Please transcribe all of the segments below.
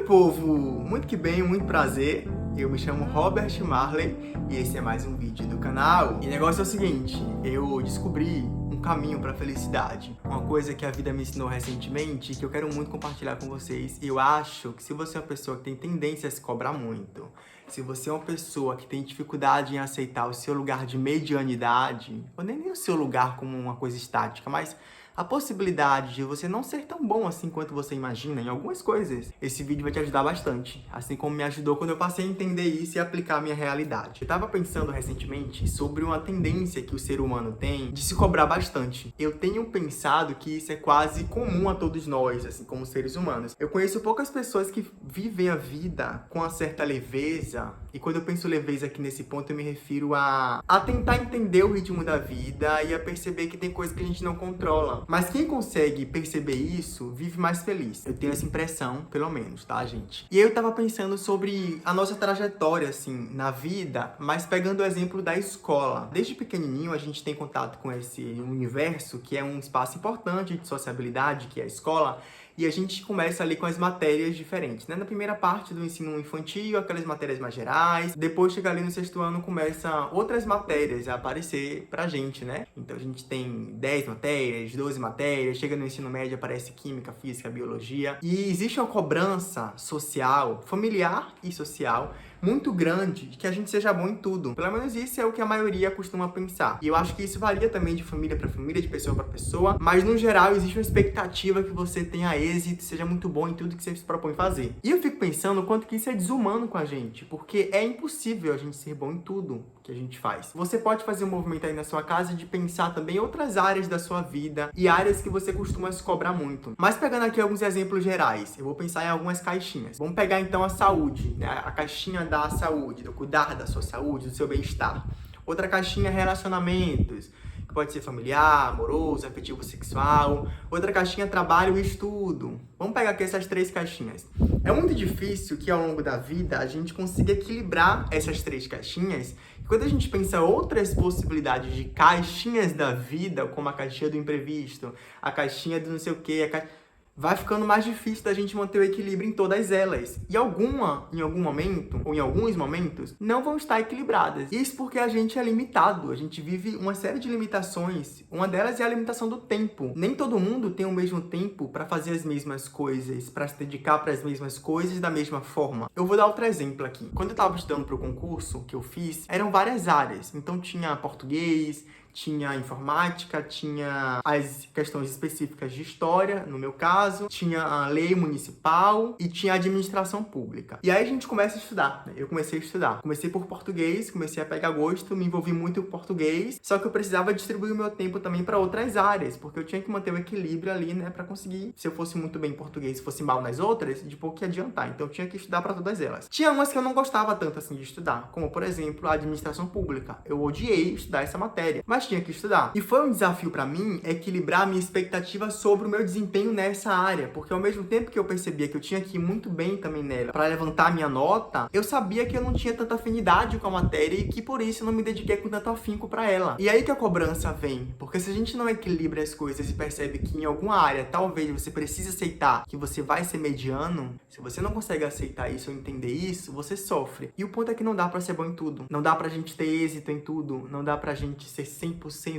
povo! Muito que bem, muito prazer. Eu me chamo Robert Marley e esse é mais um vídeo do canal. E o negócio é o seguinte, eu descobri um caminho para a felicidade. Uma coisa que a vida me ensinou recentemente e que eu quero muito compartilhar com vocês. Eu acho que se você é uma pessoa que tem tendência a se cobrar muito, se você é uma pessoa que tem dificuldade em aceitar o seu lugar de medianidade, ou nem o seu lugar como uma coisa estática, mas a possibilidade de você não ser tão bom assim quanto você imagina em algumas coisas, esse vídeo vai te ajudar bastante. Assim como me ajudou quando eu passei a entender isso e aplicar a minha realidade. Eu tava pensando recentemente sobre uma tendência que o ser humano tem de se cobrar bastante. Eu tenho pensado que isso é quase comum a todos nós, assim como seres humanos. Eu conheço poucas pessoas que vivem a vida com uma certa leveza. E quando eu penso leveza aqui nesse ponto, eu me refiro a tentar entender o ritmo da vida e a perceber que tem coisas que a gente não controla. Mas quem consegue perceber isso, vive mais feliz. Eu tenho essa impressão, pelo menos, tá, gente? E eu tava pensando sobre a nossa trajetória, assim, na vida, mas pegando o exemplo da escola. Desde pequenininho, a gente tem contato com esse universo, que é um espaço importante de sociabilidade, que é a escola, e a gente começa ali com as matérias diferentes, né? Na primeira parte do ensino infantil, aquelas matérias mais gerais. Depois, chega ali no sexto ano, começa outras matérias a aparecer pra gente, né? Então, a gente tem 10 matérias, 12 matérias. Chega no ensino médio, aparece química, física, biologia. E existe uma cobrança social, familiar e social, muito grande de que a gente seja bom em tudo. Pelo menos isso é o que a maioria costuma pensar. E eu acho que isso varia também de família para família, de pessoa para pessoa. Mas, no geral, existe uma expectativa que você tenha êxito, seja muito bom em tudo que você se propõe fazer. E eu fico pensando o quanto que isso é desumano com a gente. Porque é impossível a gente ser bom em tudo que a gente faz. Você pode fazer um movimento aí na sua casa de pensar também em outras áreas da sua vida e áreas que você costuma se cobrar muito. Mas pegando aqui alguns exemplos gerais, eu vou pensar em algumas caixinhas. Vamos pegar então a saúde, né? A caixinha da saúde, do cuidar da sua saúde, do seu bem-estar. Outra caixinha, relacionamentos, que pode ser familiar, amoroso, afetivo, sexual. Outra caixinha, trabalho e estudo. Vamos pegar aqui essas três caixinhas. É muito difícil que ao longo da vida a gente consiga equilibrar essas três caixinhas. E quando a gente pensa outras possibilidades de caixinhas da vida, como a caixinha do imprevisto, a caixinha do não sei o quê, vai ficando mais difícil da gente manter o equilíbrio em todas elas. E em algum momento, ou em alguns momentos, não vão estar equilibradas. Isso porque a gente é limitado. A gente vive uma série de limitações. Uma delas é a limitação do tempo. Nem todo mundo tem o mesmo tempo para fazer as mesmas coisas, para se dedicar para as mesmas coisas da mesma forma. Eu vou dar outro exemplo aqui. Quando eu estava estudando para o concurso que eu fiz, eram várias áreas. Então tinha português, tinha informática, tinha as questões específicas de história, no meu caso, tinha a lei municipal e tinha a administração pública. E aí a gente começa a estudar, né? Eu comecei a estudar. Comecei por português, comecei a pegar gosto, me envolvi muito com português, só que eu precisava distribuir o meu tempo também para outras áreas, porque eu tinha que manter o equilíbrio ali, né, para conseguir, se eu fosse muito bem em português e fosse mal nas outras, de pouco que adiantar. Então eu tinha que estudar para todas elas. Tinha umas que eu não gostava tanto assim de estudar, como por exemplo a administração pública. Eu odiei estudar essa matéria, mas tinha que estudar. E foi um desafio para mim equilibrar a minha expectativa sobre o meu desempenho nessa área, porque ao mesmo tempo que eu percebia que eu tinha que ir muito bem também nela para levantar a minha nota, eu sabia que eu não tinha tanta afinidade com a matéria e que por isso eu não me dediquei com tanto afinco para ela. E aí que a cobrança vem, porque se a gente não equilibra as coisas e percebe que em alguma área talvez você precise aceitar que você vai ser mediano, se você não consegue aceitar isso ou entender isso, você sofre. E o ponto é que não dá para ser bom em tudo. Não dá pra gente ter êxito em tudo, não dá pra gente ser 100%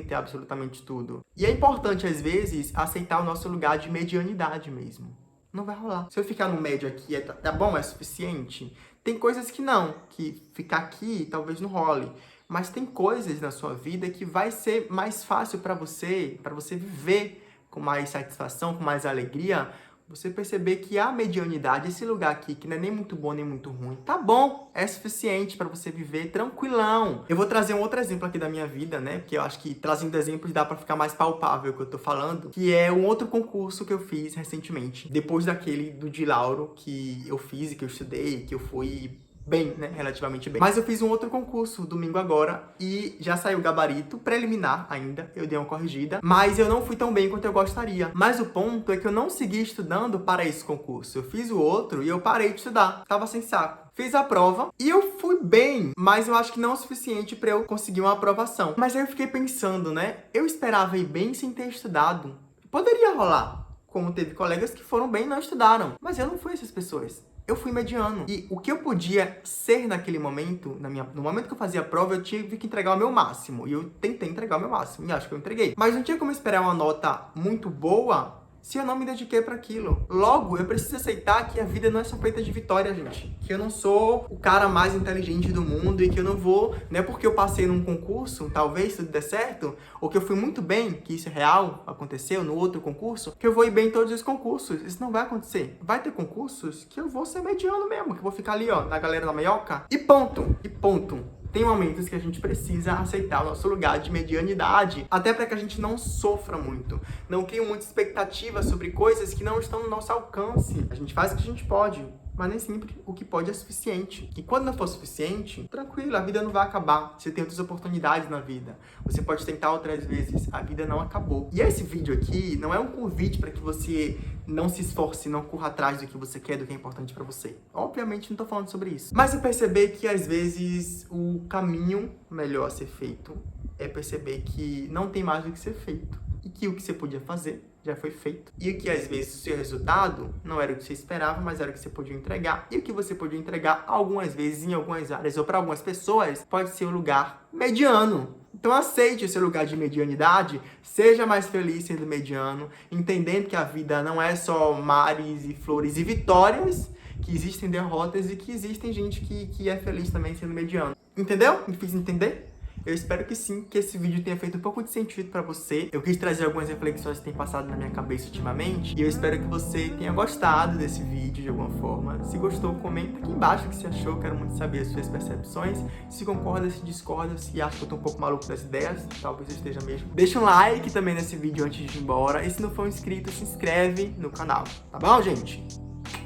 em absolutamente tudo. E é importante, às vezes, aceitar o nosso lugar de medianidade mesmo. Não vai rolar. Se eu ficar no médio aqui, tá bom? É suficiente? Tem coisas que não, que ficar aqui talvez não role. Mas tem coisas na sua vida que vai ser mais fácil para você viver com mais satisfação, com mais alegria, você perceber que a medianidade, esse lugar aqui, que não é nem muito bom nem muito ruim, tá bom, é suficiente para você viver tranquilão. Eu vou trazer um outro exemplo aqui da minha vida, né? Porque eu acho que trazendo exemplos dá para ficar mais palpável o que eu tô falando, que é um outro concurso que eu fiz recentemente, depois daquele do de Lauro que eu fiz e que eu estudei, que eu fui bem, né? Relativamente bem. Mas eu fiz um outro concurso domingo agora e já saiu o gabarito preliminar ainda. Eu dei uma corrigida, mas eu não fui tão bem quanto eu gostaria. Mas o ponto é que eu não segui estudando para esse concurso. Eu fiz o outro e eu parei de estudar. Tava sem saco. Fiz a prova e eu fui bem, mas eu acho que não é o suficiente para eu conseguir uma aprovação. Mas aí eu fiquei pensando, né? Eu esperava ir bem sem ter estudado. Poderia rolar, como teve colegas que foram bem e não estudaram. Mas eu não fui essas pessoas. eu fui mediano. E o que eu podia ser naquele momento, no momento que eu fazia a prova, eu tive que entregar o meu máximo. E eu tentei entregar o meu máximo, e acho que eu entreguei. Mas não tinha como esperar uma nota muito boa se eu não me dediquei para aquilo. Logo, eu preciso aceitar que a vida não é só feita de vitória, gente. Que eu não sou o cara mais inteligente do mundo e que eu não vou, não é porque eu passei num concurso, talvez tudo dê certo, ou que eu fui muito bem, que isso é real, aconteceu no outro concurso, que eu vou ir bem em todos os concursos. Isso não vai acontecer. Vai ter concursos que eu vou ser mediano mesmo, que eu vou ficar ali, ó, na galera da meioca. E ponto. E ponto. Tem momentos que a gente precisa aceitar o nosso lugar de medianidade, até para que a gente não sofra muito, não crie muita expectativa sobre coisas que não estão no nosso alcance. A gente faz o que a gente pode, mas nem sempre o que pode é suficiente. E quando não for suficiente, tranquilo, a vida não vai acabar. Você tem outras oportunidades na vida. Você pode tentar outras vezes. A vida não acabou. E esse vídeo aqui não é um convite para que você não se esforce, não corra atrás do que você quer, do que é importante para você. Obviamente não tô falando sobre isso. Mas é perceber que às vezes o caminho melhor a ser feito é perceber que não tem mais o que ser feito. E que o que você podia fazer já foi feito. E o que às vezes o seu resultado não era o que você esperava, mas era o que você podia entregar. E o que você podia entregar algumas vezes em algumas áreas ou para algumas pessoas pode ser um lugar mediano. Então aceite o seu lugar de medianidade, seja mais feliz sendo mediano, entendendo que a vida não é só mares e flores e vitórias, que existem derrotas e que existem gente que é feliz também sendo mediano. Entendeu? Me fiz entender? Eu espero que sim, que esse vídeo tenha feito um pouco de sentido pra você. Eu quis trazer algumas reflexões que têm passado na minha cabeça ultimamente. E eu espero que você tenha gostado desse vídeo de alguma forma. Se gostou, comenta aqui embaixo o que você achou. Quero muito saber as suas percepções. Se concorda, se discorda, se acha que eu tô um pouco maluco das ideias. Talvez eu esteja mesmo. Deixa um like também nesse vídeo antes de ir embora. E se não for inscrito, se inscreve no canal. Tá bom, gente?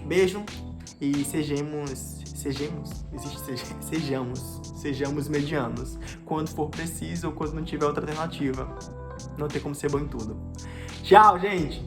Beijo. E sejamos medianos, quando for preciso ou quando não tiver outra alternativa. Não tem como ser bom em tudo. Tchau, gente!